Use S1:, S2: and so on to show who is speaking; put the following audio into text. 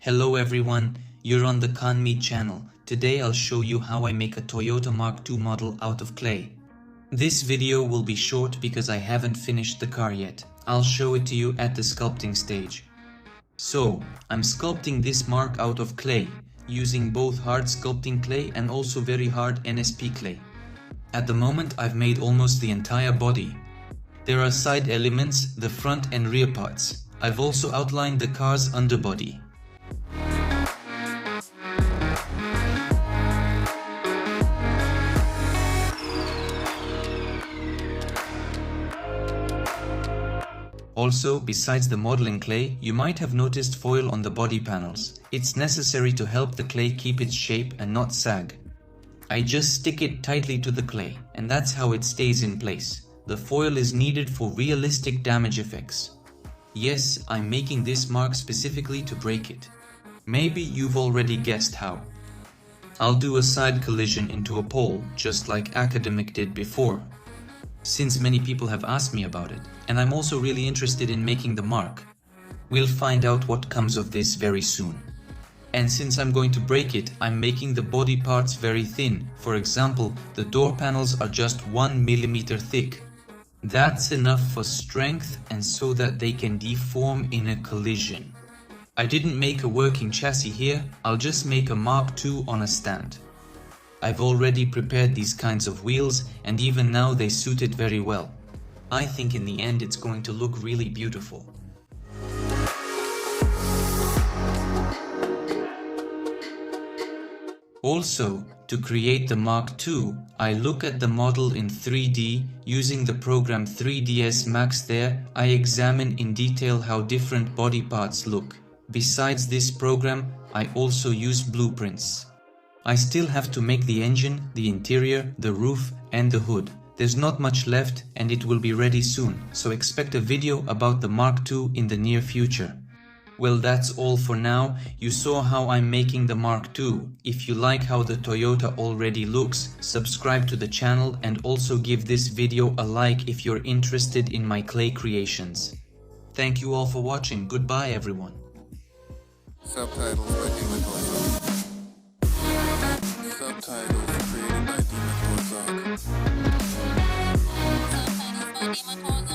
S1: Hello everyone, you're on the Kanmi channel. Today I'll show you how I make a Toyota Mark II model out of clay. This video will be short because I haven't finished the car yet. I'll show it to you at the sculpting stage. So, I'm sculpting this Mark out of clay, using both hard sculpting clay and also very hard NSP clay. At the moment I've made almost the entire body. There are side elements, the front and rear parts. I've also outlined the car's underbody. Also, besides the modeling clay, you might have noticed foil on the body panels. It's necessary to help the clay keep its shape and not sag. I just stick it tightly to the clay, and that's how it stays in place. The foil is needed for realistic damage effects. Yes, I'm making this mark specifically to break it. Maybe you've already guessed how. I'll do a side collision into a pole, just like Academic did before. Since many people have asked me about it, and I'm also really interested in making the mark. We'll find out what comes of this very soon. And since I'm going to break it, I'm making the body parts very thin. For example, the door panels are just 1 mm thick. That's enough for strength and so that they can deform in a collision. I didn't make a working chassis here, I'll just make a Mark II on a stand. I've already prepared these kinds of wheels, and even now they suit it very well. I think in the end it's going to look really beautiful. Also, to create the Mark II, I look at the model in 3D. Using the program 3ds Max there, I examine in detail how different body parts look. Besides this program, I also use blueprints. I still have to make the engine, the interior, the roof and the hood. There's not much left and it will be ready soon, so expect a video about the Mark II in the near future. Well, that's all for now. You saw how I'm making the Mark II. If you like how the Toyota already looks, subscribe to the channel and also give this video a like if you're interested in my clay creations. Thank you all for watching. Goodbye everyone.
S2: Subtitles created by Demon Torzak.